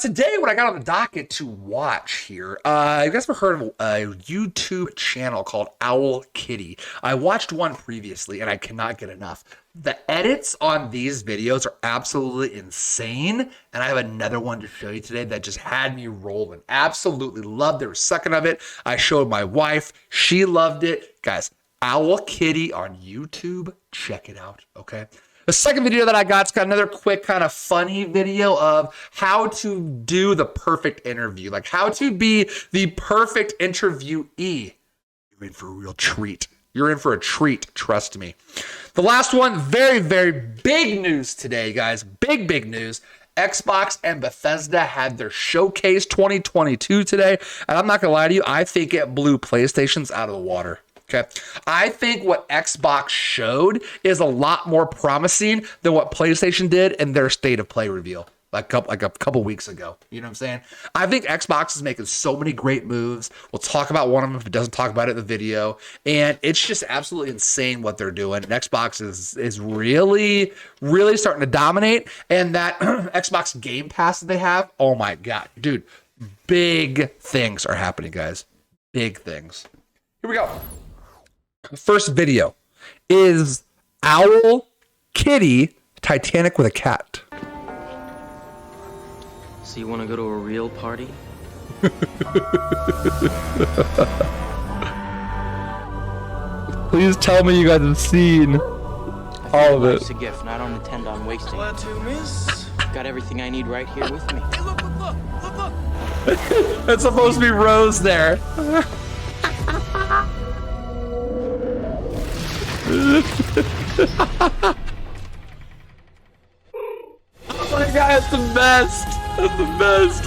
Today, what I got on the docket to watch here, you guys ever heard of a YouTube channel called Owlkitty? I watched one previously, and I cannot get enough. The edits on these videos are absolutely insane, and I have another one to show you today that just had me rolling. Absolutely loved every second of it. I showed my wife. She loved it. Guys, Owlkitty on YouTube. Check it out, okay? The second video that I got another quick kind of funny video of how to do the perfect interview, like how to be the perfect interviewee. You're in for a real treat. You're in for a treat, trust me. The last one, very, very big news today, guys. Big, big news. Xbox and Bethesda had their showcase 2022 today, and I'm not gonna lie to you, I think it blew PlayStation's out of the water. Okay, I think what Xbox showed is a lot more promising than what PlayStation did in their state of play reveal like a couple weeks ago. You know what I'm saying? I think Xbox is making so many great moves. We'll talk about one of them if it doesn't talk about it in the video. And it's just absolutely insane what they're doing. And Xbox is really, really starting to dominate. And that Xbox Game Pass that they have, oh my God, dude, big things are happening, guys. Big things. Here we go. The first video is Owlkitty Titanic with a cat. So you want to go to a real party? Please tell me you guys have seen all of it. It's a gift, and I don't intend on wasting it. Glad to miss. Got everything I need right here with me. Hey, look! It's supposed to be Rose there. Oh my God, it's the best. It's the best.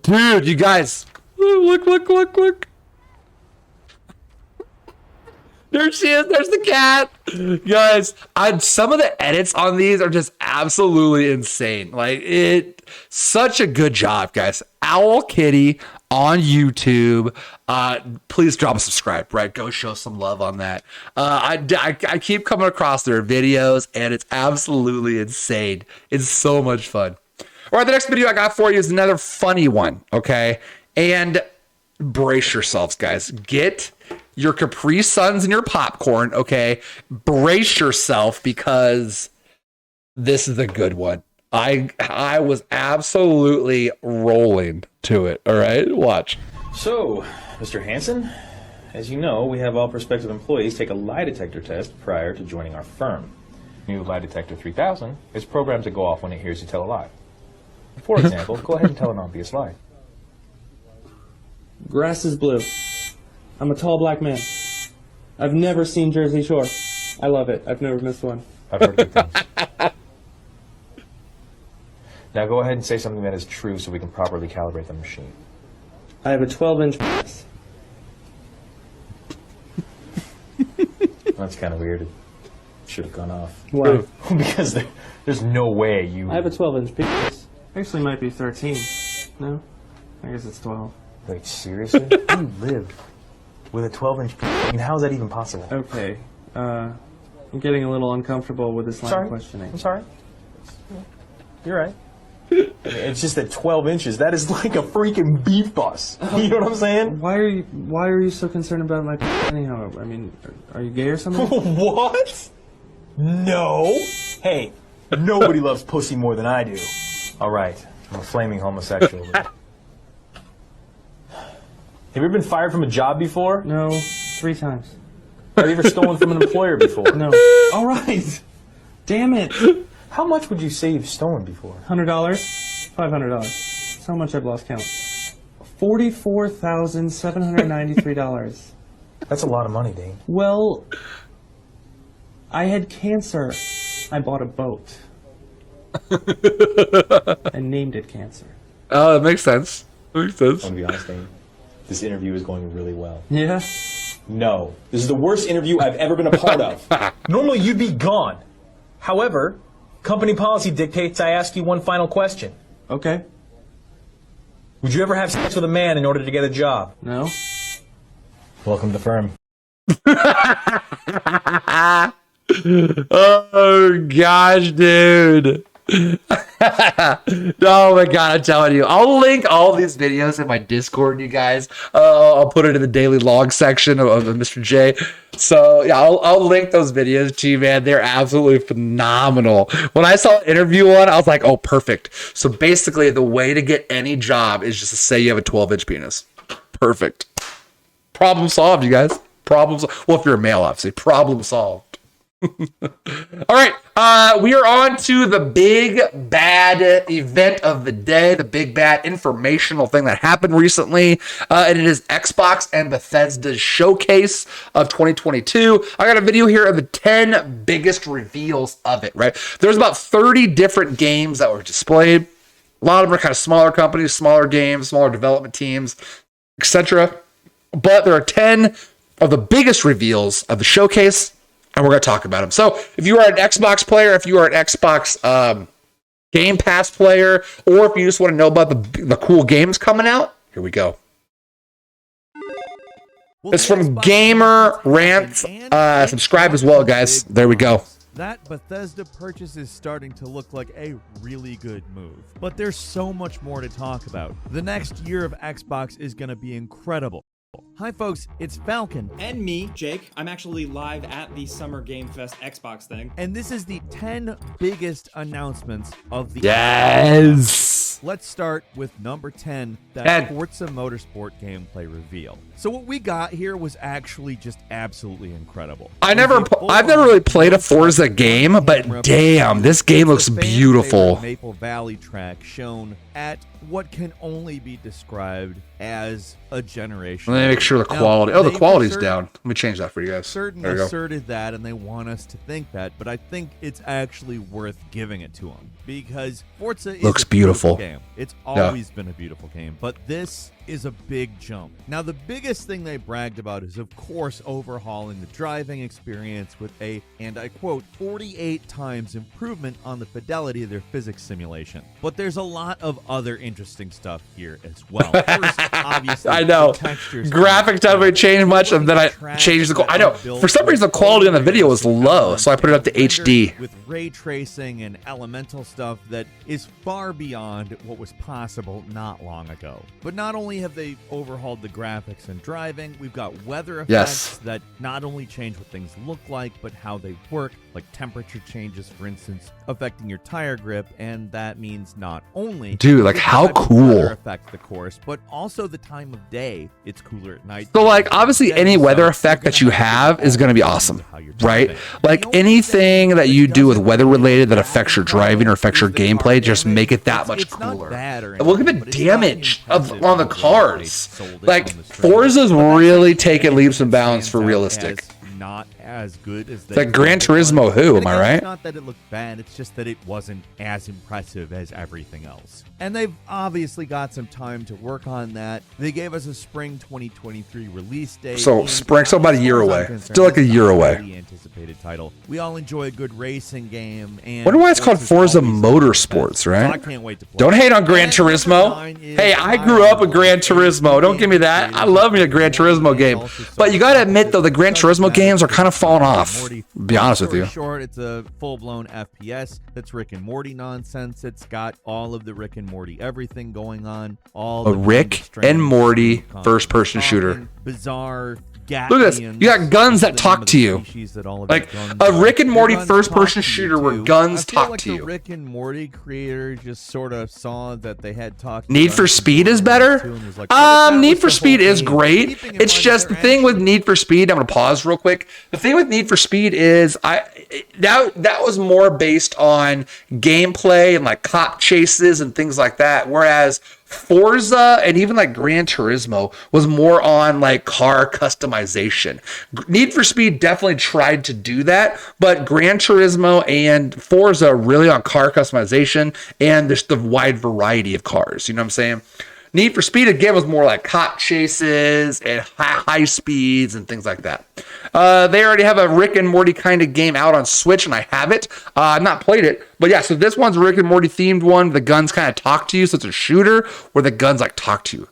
Dude, you guys, look. There she is. There's the cat. Guys, some of the edits on these are just absolutely insane. Like, such a good job, guys. Owlkitty on YouTube. Please drop a subscribe, right? Go show some love on that. I keep coming across their videos, and it's absolutely insane. It's so much fun. All right, the next video I got for you is another funny one, okay? And brace yourselves, guys. Get your Capri Suns and your popcorn, okay? Brace yourself because this is a good one. I was absolutely rolling to it, all right? Watch. So, Mr. Hansen, as you know, we have all prospective employees take a lie detector test prior to joining our firm. New Lie Detector 3000 is programmed to go off when it hears you tell a lie. For example, go ahead and tell an obvious lie. Grass is blue. I'm a tall black man. I've never seen Jersey Shore. I love it. I've never missed one. I've heard good things. Now go ahead and say something that is true so we can properly calibrate the machine. I have a 12-inch penis. That's kind of weird. It should have gone off. Why? Because there's no way you... I have a 12-inch penis. Actually, might be 13. No? I guess it's 12. Wait, seriously? You live with a 12-inch penis? I mean, how is that even possible? Okay. I'm getting a little uncomfortable with this line of questioning. I'm sorry. You're right. I mean, it's just that 12 inches, that is like a freaking beef bus. You know what I'm saying? Why are you so concerned about my penis anyhow? I mean, are you gay or something? What? No. Hey, nobody loves pussy more than I do. All right, I'm a flaming homosexual. Have you ever been fired from a job before? No, 3 times. Have you ever stolen from an employer before? No. All right. Damn it. How much would you say you've stolen before? $100? $500. That's how much I've lost count. $44,793. That's a lot of money, Dane. Well, I had cancer. I bought a boat. And named it Cancer. Oh, that makes sense. Makes sense. I'm gonna be honest, Dane. This interview is going really well. Yeah? No. This is the worst interview I've ever been a part of. Normally, you'd be gone. However, company policy dictates I ask you one final question. Okay. Would you ever have sex with a man in order to get a job? No. Welcome to the firm. Oh gosh, dude. Oh my god, I'm telling you. I'll link all these videos in my Discord, you guys. I'll put it in the daily log section of Mr. J. So yeah, I'll link those videos to you, man. They're absolutely phenomenal. When I saw an interview one, I was like, oh, perfect. So basically, the way to get any job is just to say you have a 12-inch penis. Perfect. Problem solved, you guys. Well, if you're a male, obviously. Problem solved. All right, we are on to the big bad event of the day, the big bad informational thing that happened recently, and it is Xbox and Bethesda's showcase of 2022. I got a video here of the 10 biggest reveals of it, right? There's about 30 different games that were displayed. A lot of them are kind of smaller companies, smaller games, smaller development teams, etc. But there are 10 of the biggest reveals of the showcase, and we're going to talk about them. So if you are an Xbox player, if you are an Xbox Game Pass player, or if you just want to know about the cool games coming out, here we go. It's from Gamer Rants. Subscribe as well, guys. There we go. That Bethesda purchase is starting to look like a really good move. But there's so much more to talk about. The next year of Xbox is going to be incredible. Hi folks, it's Falcon. And me, Jake. I'm actually live at the Summer Game Fest Xbox thing. And this is the 10 biggest announcements of the Yes! Let's start with number 10, that Forza Motorsport gameplay reveal. So what we got here was actually just absolutely incredible. I've never really played a Forza game, but damn, this game looks beautiful. Maple Valley track shown at what can only be described as a generation. Let me make sure the quality. Oh, the quality's down. Let me change that for you guys. Certain asserted that, and they want us to think that, but I think it's actually worth giving it to them because Forza looks beautiful. Game. It's always been a beautiful game, but this is a big jump. Now, the biggest thing they bragged about is, of course, overhauling the driving experience with a, and I quote, 48 times improvement on the fidelity of their physics simulation. But there's a lot of other interesting stuff here as well. First, obviously, I know. Graphics don't really change much, and then I changed the. I know. For some reason, the quality on the video was low, so I put it up to HD. With ray tracing and elemental stuff that is far beyond what was possible not long ago. But not only have they overhauled the graphics and driving, we've got weather effects that not only change what things look like, but how they work, like temperature changes, for instance, affecting your tire grip, and that means not only how cool affect the course, but also the time of day. It's cooler at night. So obviously any weather effect that you have is going to be awesome, right? Like anything that you do with weather related that affects your driving or affects your gameplay, just make it that much cooler. And look at the damage on the cars. Like Forza's really taking leaps and bounds for realistic. Not as good as it's like Gran Turismo. Who am I right? It's not that it looked bad, it's just that it wasn't as impressive as everything else. And they've obviously got some time to work on that. They gave us a spring 2023 release date. So about a year away. Still like a year away. Anticipated title. We all enjoy a good racing game. And wonder why it's called Forza Motorsports, right? I can't wait to play. Don't hate on Gran Turismo. Hey, I grew up with Gran Turismo. Don't give me that. I love me a Gran Turismo game. But you gotta admit though, the Gran Turismo games are kind of falling off. To be honest with you. Short, it's a full-blown FPS. That's Rick and Morty nonsense. It's got all of the Rick and Morty everything going on. All a Rick and Morty first-person shooter. Bizarre. Look at this. You got guns that talk to you. Like a Rick and Morty first-person shooter where guns talk to you. The Rick and Morty creator just sort of saw that they had talked. Need for Speed is better. Need for Speed is great. It's just the thing with Need for Speed. I'm gonna pause real quick. The thing with Need for Speed is that was more based on gameplay and like cop chases and things like that, whereas Forza and even like Gran Turismo was more on like car customization. Need for Speed definitely tried to do that, but Gran Turismo and Forza are really on car customization and there's the wide variety of cars. You know what I'm saying? Need for Speed again was more like cop chases and high speeds and things like that. They already have a Rick and Morty kind of game out on Switch, and I have it. I've not played it, but yeah. So this one's a Rick and Morty themed one. The guns kind of talk to you, so it's a shooter where the guns like talk to you.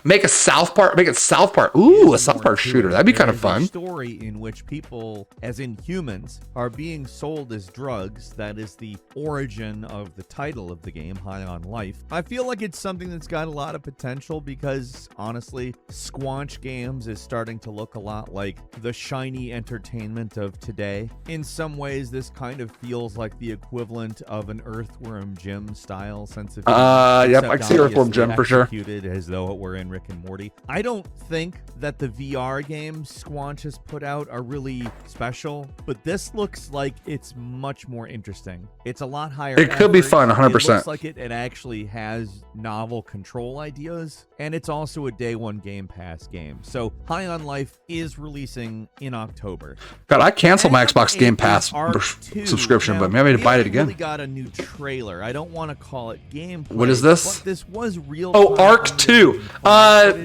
Make it South Park. Ooh, a South Park shooter. That'd be kind of fun. A story in which people, as in humans, are being sold as drugs. That is the origin of the title of the game, High on Life. I feel like it's something that's got a lot of potential because, honestly, Squanch Games is starting to look a lot like the shiny entertainment of today. In some ways, this kind of feels like the equivalent of an Earthworm Jim style sense of humor. Yep, I can see Earthworm Jim for sure. As though it were in Rick and Morty. I don't think that the VR games Squanch has put out are really special, but this looks like it's much more interesting. It's a lot higher. It could be fun, 100%. It looks like it actually has novel control ideas, and it's also a day one Game Pass game. So High on Life is releasing in October. God, I canceled my Xbox Game Pass subscription, but maybe I need to buy it again. Really got a new trailer. I don't want to call it gameplay. What is this? But this was real. Oh, Arc 2.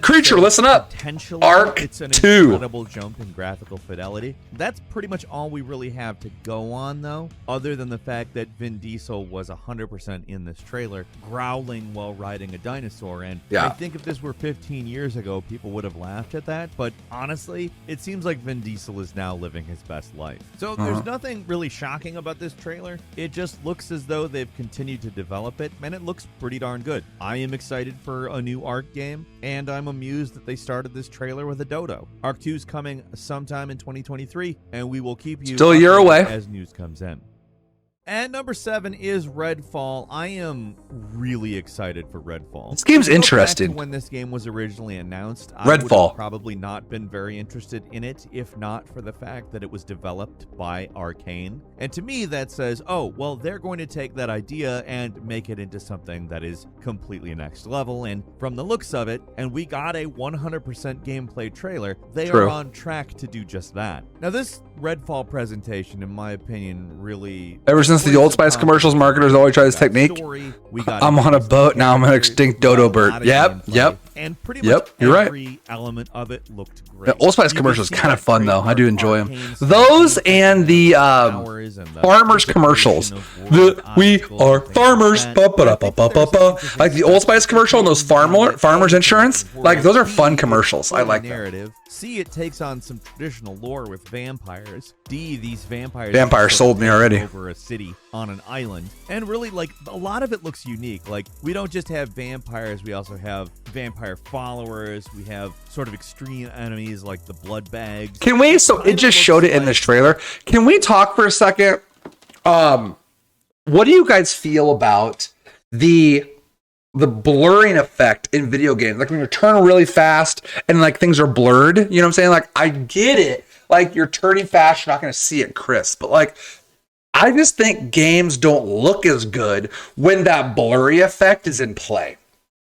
Creature, listen up. Arc It's an 2. incredible jump in graphical fidelity. That's pretty much all we really have to go on, though, other than the fact that Vin Diesel was 100% in this trailer, growling while riding a dinosaur. And yeah. I think if this were 15 years ago, people would have laughed at that. But honestly, it seems like Vin Diesel is now living his best life. So there's nothing really shocking about this trailer. It just looks as though they've continued to develop it, and it looks pretty darn good. I am excited for a new Arc game, and I'm amused that they started this trailer with a dodo. Arc 2 is coming sometime in 2023, and we will keep you still a year away as news comes in. And number 7 is Redfall. I am really excited for Redfall. This game's interesting. When this game was originally announced, I Redfall. would have probably not been very interested in it if not for the fact that it was developed by Arcane. And to me, that says, oh, well, they're going to take that idea and make it into something that is completely next level. And from the looks of it, and we got a 100% gameplay trailer, they are on track to do just that. Now, this Redfall presentation, in my opinion, really... Ever since the Old Spice commercials, marketers always try this technique. I'm on a boat, now I'm an extinct dodo bird. Yep. And pretty much every element of it looked great. The Old Spice commercial is kind of fun, though. I do enjoy them. Those and the farmers commercials. We are farmers. Like the Old Spice commercial and those farmers insurance. Like, those are fun commercials. I like that. C, it takes on some traditional lore with vampires. D, these vampires sold me already. Over a city on an island. And really, like, a lot of it looks unique. Like, we don't just have vampires, we also have vampire followers. We have sort of extreme enemies like the blood bags. Can we, so it just showed it in this trailer. Can we talk for a second? What do you guys feel about the blurring effect in video games? Like when you're turning really fast and like things are blurred, you know what I'm saying? Like, I get it. Like, you're turning fast, you're not going to see it crisp. But like, I just think games don't look as good when that blurry effect is in play.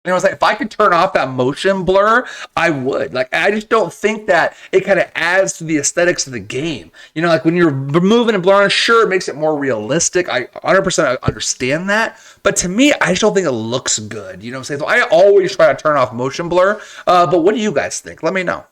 You know, it's like, if I could turn off that motion blur, I would. Like, I just don't think that it kind of adds to the aesthetics of the game. You know, like when you're moving and blurring, sure, it makes it more realistic. I 100% understand that. But to me, I just don't think it looks good. You know what I'm saying? So I always try to turn off motion blur. But what do you guys think? Let me know.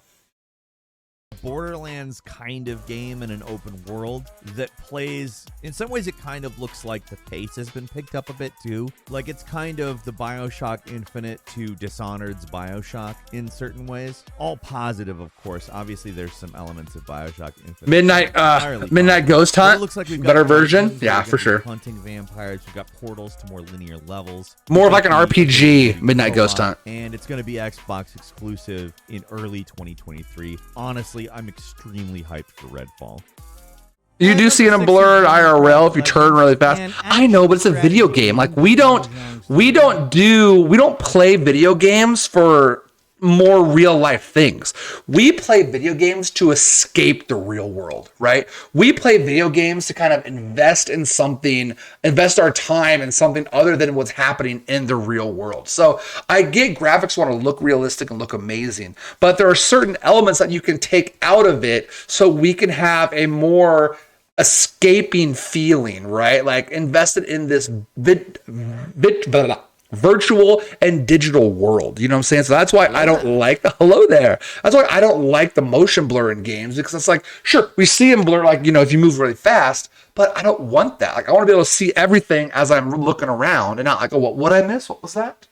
Borderlands kind of game in an open world that plays, in some ways it kind of looks like the pace has been picked up a bit too. Like, it's kind of the BioShock Infinite to Dishonored's BioShock in certain ways. All positive, of course. Obviously there's some elements of BioShock Infinite. Midnight Ghost Hunt. It looks like we've got better version. Yeah, for sure. Hunting vampires. We've got portals to more linear levels. More like an RPG, Midnight Ghost Hunt. And it's going to be Xbox exclusive in early 2023. Honestly, I'm extremely hyped for Redfall. You do see it in blurred IRL if you turn really fast. I know, but it's a video game. Like, we don't play video games for more real life things. We play video games to escape the real world, right? We play video games to kind of invest our time in something other than what's happening in the real world. So I get graphics want to look realistic and look amazing, but there are certain elements that you can take out of it so we can have a more escaping feeling, right? Like, invested in this virtual and digital world. You know what I'm saying? So that's why I don't like the hello there. That's why I don't like the motion blur in games, because it's like, sure, we see them blur, like, you know, if you move really fast, but I don't want that. Like, I want to be able to see everything as I'm looking around and not like, oh, what did I miss? What was that?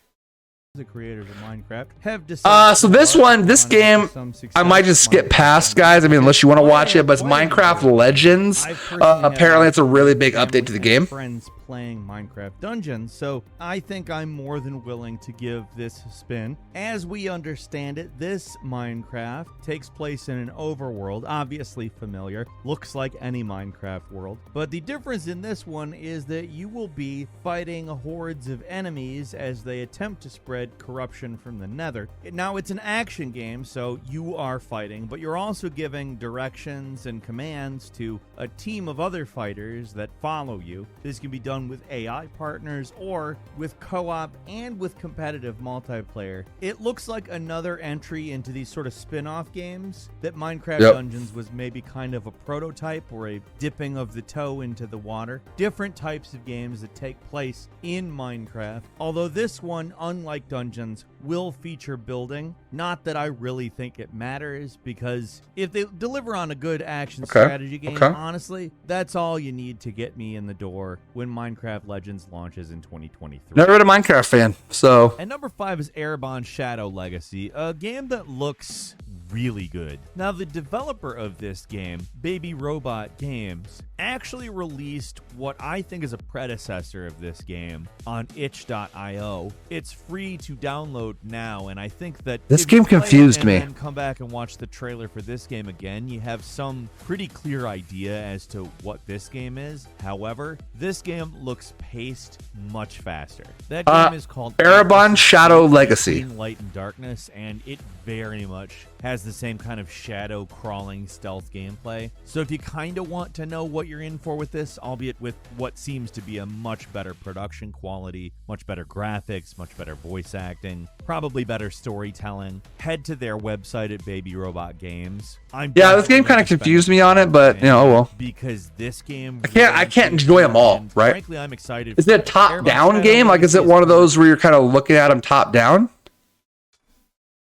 The creators of Minecraft have decided so this game, I might just skip past, guys. I mean, unless you want to watch it, but it's Minecraft Legends. Apparently, it's a really big update to the game. Friends playing Minecraft Dungeons, so I think I'm more than willing to give this a spin. As we understand it, this Minecraft takes place in an overworld, obviously familiar, looks like any Minecraft world, but the difference in this one is that you will be fighting hordes of enemies as they attempt to spread corruption from the Nether. Now, it's an action game, so you are fighting, but you're also giving directions and commands to a team of other fighters that follow you. This can be done with AI partners or with co-op and with competitive multiplayer. It looks like another entry into these sort of spin-off games that Minecraft Dungeons was maybe kind of a prototype or a dipping of the toe into the water. Different types of games that take place in Minecraft, although this one, unlike Dungeons, will feature building. Not that I really think it matters, because if they deliver on a good action strategy game, honestly, that's all you need to get me in the door when Minecraft Legends launches in 2023. Never been a Minecraft fan, so. And number 5 is Erebon Shadow Legacy, a game that looks really good. Now, the developer of this game, Baby Robot Games, actually released what I think is a predecessor of this game on itch.io. It's free to download now, and I think that this game confused me. And come back and watch the trailer for this game again, you have some pretty clear idea as to what this game is. However, this game looks paced much faster. That game is called Erebon Shadow Legacy. Light and Darkness, and it very much has the same kind of shadow crawling stealth gameplay. So if you kind of want to know what you're in for with this, albeit with what seems to be a much better production quality, much better graphics, much better voice acting, probably better storytelling, head to their website at Baby Robot Games. This game kind of confused me on it, but you know, oh well. Because this game, I can't enjoy them all, right? Frankly, I'm excited. Is it a top-down game? Like, is it one of those where you're kind of looking at them top-down?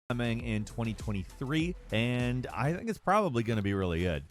Coming in 2023, and I think it's probably going to be really good.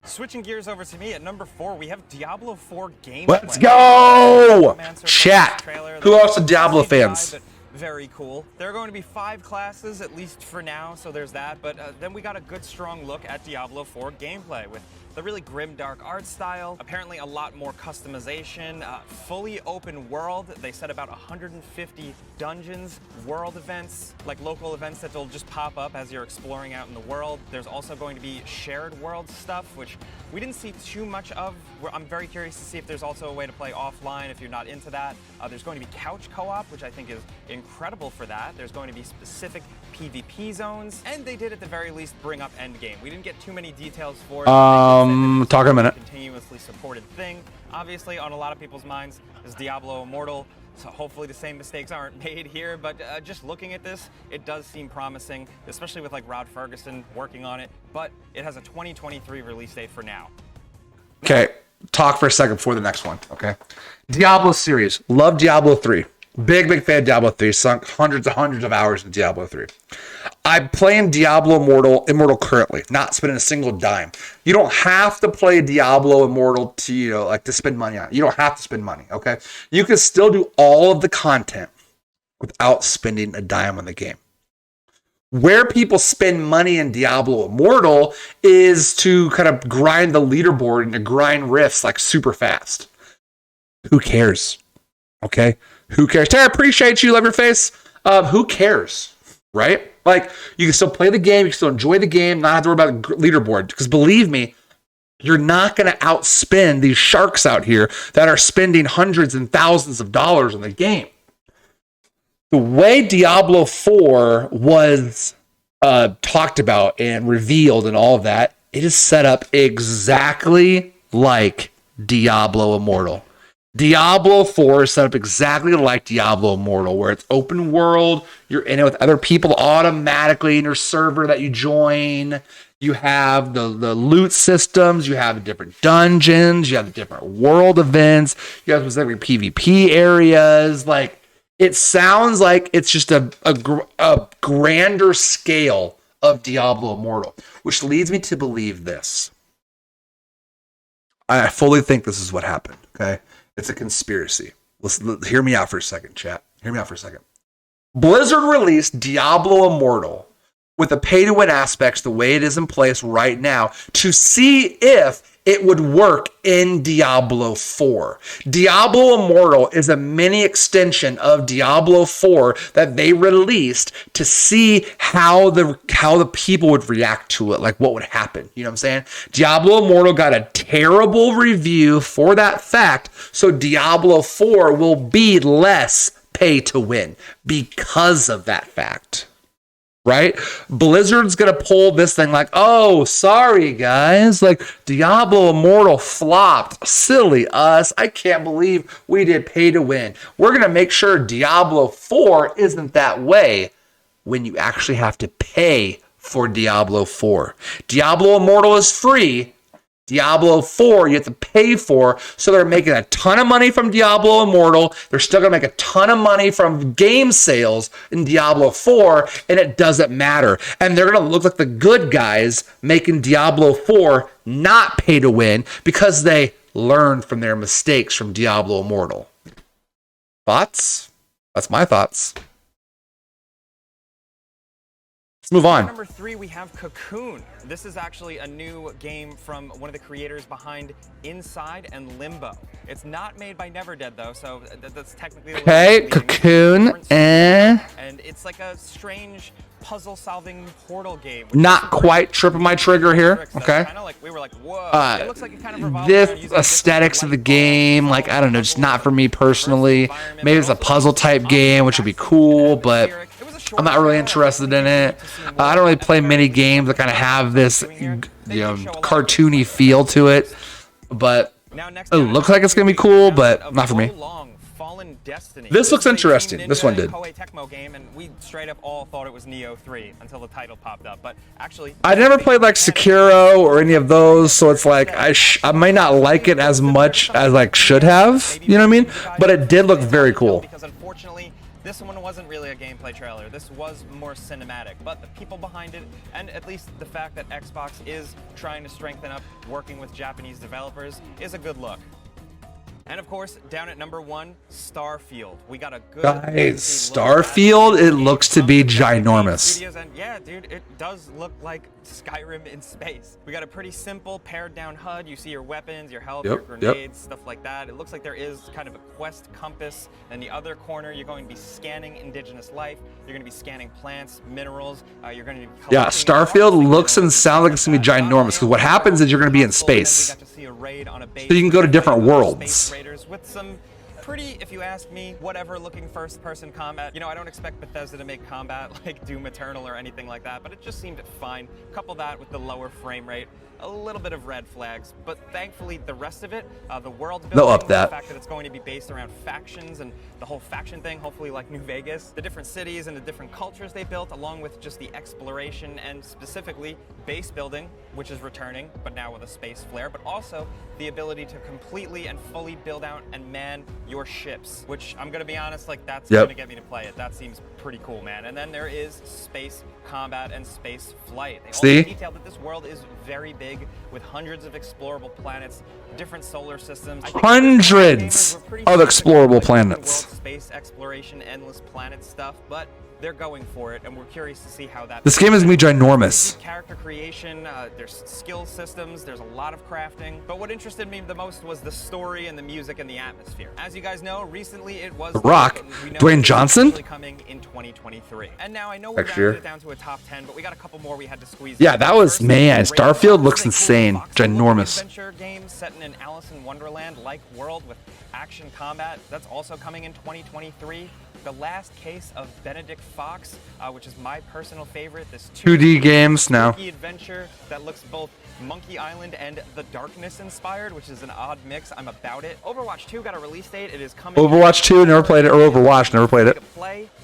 Switching gears over to me at number 4, we have Diablo 4 gameplay. Let's go! Chat. Who else are Diablo fans? Very cool. There are going to be 5 classes, at least for now, so there's that. But then we got a good, strong look at Diablo 4 gameplay with the really grim, dark art style. Apparently a lot more customization, fully open world. They said about 150 dungeons, world events, like local events that will just pop up as you're exploring out in the world. There's also going to be shared world stuff, which we didn't see too much of. I'm very curious to see if there's also a way to play offline if you're not into that. There's going to be couch co-op, which I think is incredible for that. There's going to be specific PvP zones, and they did at the very least bring up endgame. We didn't get too many details for it. Talk a minute. Continuously supported thing. Obviously, on a lot of people's minds is Diablo Immortal, so hopefully the same mistakes aren't made here. But just looking at this, it does seem promising, especially with like Rod Ferguson working on it. But it has a 2023 release date for now. Okay, talk for a second before the next one. Okay, Diablo series. Love Diablo 3. Big fan of Diablo 3. Sunk hundreds of hours in Diablo 3. I'm playing Diablo Immortal currently, not spending a single dime. You don't have to play Diablo Immortal to, to spend money on it. You don't have to spend money, okay? You can still do all of the content without spending a dime on the game. Where people spend money in Diablo Immortal is to kind of grind the leaderboard and to grind rifts like super fast. Who cares? Okay? Who cares? Tara, appreciate you. Love your face. Who cares? Right? Like, you can still play the game. You can still enjoy the game. Not have to worry about the leaderboard. Because believe me, you're not going to outspend these sharks out here that are spending hundreds and thousands of dollars on the game. The way Diablo 4 was talked about and revealed and all of that, it is set up exactly like Diablo Immortal. Diablo 4 is set up exactly like Diablo Immortal, where it's open world, you're in it with other people automatically in your server that you join. You have the loot systems, you have the different dungeons, you have the different world events, you have specific PvP areas. Like, It sounds like it's just a grander scale of Diablo Immortal, which leads me to believe this. I fully think this is what happened, okay? It's a conspiracy. Hear me out for a second, chat. Hear me out for a second. Blizzard released Diablo Immortal with the pay-to-win aspects the way it is in place right now to see if it would work in Diablo 4. Diablo Immortal is a mini extension of Diablo 4 that they released to see how the people would react to it, like what would happen. You know what I'm saying? Diablo Immortal got a terrible review for that fact, so Diablo 4 will be less pay to win because of that fact. Right? Blizzard's gonna pull this thing like, oh, sorry guys, like Diablo Immortal flopped. Silly us. I can't believe we did pay to win. We're gonna make sure Diablo 4 isn't that way when you actually have to pay for Diablo 4. Diablo Immortal is free. Diablo 4 you have to pay for, so they're making a ton of money from Diablo Immortal. They're still going to make a ton of money from game sales in Diablo 4, and it doesn't matter. And they're going to look like the good guys making Diablo 4 not pay to win because they learned from their mistakes from Diablo Immortal. Thoughts? That's my thoughts. Let's move on. Number 3, we have Cocoon. This is actually a new game from one of the creators behind Inside and Limbo. It's not made by Neverdead though, so that's technically okay. Cocoon, and it's like a strange puzzle-solving portal game. Not quite tripping my trigger here. Okay. Kind of like we were like, whoa. It looks like it kind of revolves this around using aesthetics of the game, like I don't know, just not for me personally. Maybe it's a puzzle type game, which would be cool, but I'm not really interested in it. I don't really play many games that kind of have this, cartoony feel to it. But it looks like it's gonna be cool, but not for me. This looks interesting. This one did. Game, and we straight up all thought it was Neo 3 until the title popped up. But actually, I never played like Sekiro or any of those, so it's like I might not like it as much as I should have. You know what I mean? But it did look very cool. Because unfortunately, this one wasn't really a gameplay trailer. This was more cinematic, but the people behind it, and at least the fact that Xbox is trying to strengthen up working with Japanese developers, is a good look. And of course, down at number 1, Starfield. We got a good guys, Starfield, it looks to be ginormous. And yeah, dude, it does look like Skyrim in space. We got a pretty simple pared down HUD. You see your weapons, your health, your grenades, stuff like that. It looks like there is kind of a quest compass. In the other corner, you're going to be scanning indigenous life. You're going to be scanning plants, minerals. You're going to be Starfield looks and sounds like it's going to be ginormous, because what happens is you're going to be in space. So you can go to different worlds. With some pretty, if you ask me, whatever looking first-person combat. I don't expect Bethesda to make combat like Doom Eternal or anything like that, but it just seemed fine. Couple that with the lower frame rate, a little bit of red flags, but thankfully the rest of it, the world building, they'll up that. The fact that it's going to be based around factions and the whole faction thing, hopefully like New Vegas, the different cities and the different cultures they built, along with just the exploration and specifically base building, which is returning, but now with a space flare, but also the ability to completely and fully build out and man your ships, which I'm gonna be honest, like that's gonna get me to play it. That seems pretty cool, man. And then there is space combat and space flight. They also detailed that this world is very big with hundreds of explorable planets, different solar systems. Hundreds of explorable planets. Space exploration, endless planet stuff, but they're going for it, and we're curious to see how that. This game is gonna be ginormous. Character creation, there's skill systems, there's a lot of crafting, but what interested me the most was the story and the music and the atmosphere. As you guys know, recently it was The Rock, Dwayne Johnson, coming in 2023. And now I know we rounded it down to a top 10, but we got a couple more we had to squeeze. Yeah, that was, man, Starfield looks insane, ginormous. Adventure game set in an Alice in Wonderland-like world with action combat. That's also coming in 2023. The Last Case of Benedict Fox, which is my personal favorite. This 2D games now. Adventure that looks both Monkey Island and The Darkness inspired, which is an odd mix. I'm about it. Overwatch 2 got a release date. It is coming. Overwatch 2, never played it, or Overwatch, never played it.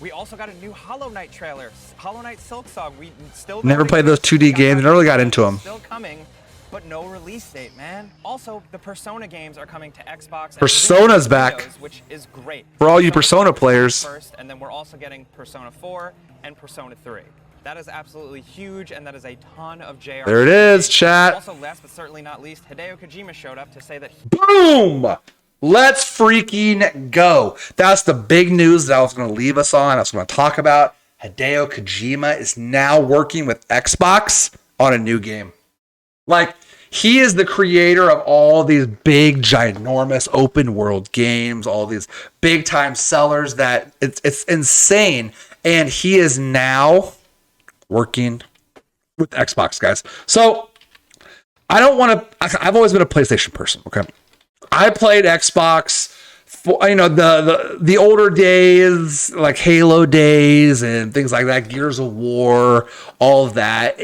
We also got a new Hollow Knight trailer. Hollow Knight Silksong. We still never played those 2D games. Never really got into them. Still coming. but no release date, man. Also, the Persona games are coming to Xbox. And Persona's back. Windows, which is great. For all you Persona players. First, and then we're also getting Persona 4 and Persona 3. That is absolutely huge, and that is a ton of JR. There it is, chat. Also, last but certainly not least, Hideo Kojima showed up to say that Boom! Let's freaking go. That's the big news that I was going to leave us on. I was going to talk about. Hideo Kojima is now working with Xbox on a new game. Like, he is the creator of all these big, ginormous open world games, all these big time sellers that it's insane. And he is now working with Xbox, guys. So I don't want to, I've always been a PlayStation person. Okay. I played Xbox for, you know, the older days, like Halo days and things like that, Gears of War, all of that.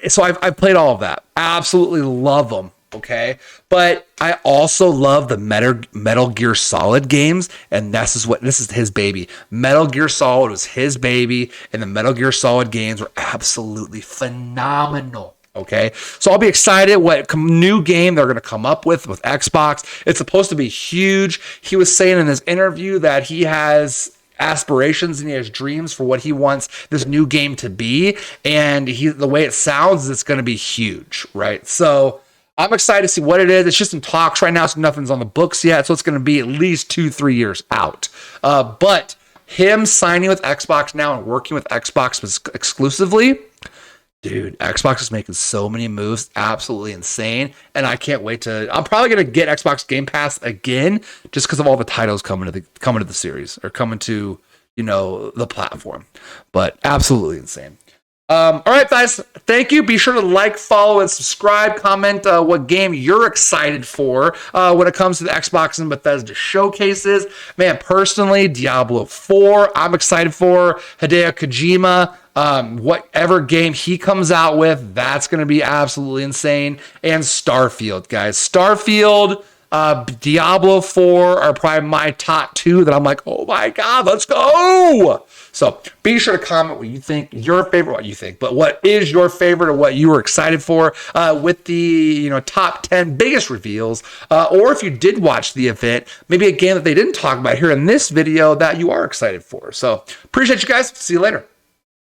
So I've played all of that. Absolutely love them. Okay. But I also love the Metal Gear Solid games. And this is his baby. Metal Gear Solid was his baby. And the Metal Gear Solid games were absolutely phenomenal. Okay, so I'll be excited what new game they're going to come up with Xbox. It's supposed to be huge. He was saying in this interview that he has aspirations and he has dreams for what he wants this new game to be. And the way it sounds, it's going to be huge, right? So I'm excited to see what it is. It's just in talks right now, so nothing's on the books yet. So it's going to be at least 2-3 years out. But him signing with Xbox now and working with Xbox exclusively, dude, Xbox is making so many moves, absolutely insane, and I can't wait to. I'm probably gonna get Xbox Game Pass again just because of all the titles coming to the series or coming to the platform. But absolutely insane. All right, guys, thank you. Be sure to like, follow, and subscribe. Comment what game you're excited for when it comes to the Xbox and Bethesda showcases. Man, personally, Diablo 4, I'm excited for. Hideo Kojima, whatever game he comes out with, that's going to be absolutely insane. And Starfield, guys. Starfield, Diablo 4 are probably my top 2 that I'm like, oh my God, let's go. So be sure to comment what you think, your favorite, what you think, but what is your favorite or what you were excited for with the top 10 biggest reveals, or if you did watch the event, maybe a game that they didn't talk about here in this video that you are excited for. So appreciate you guys. See you later.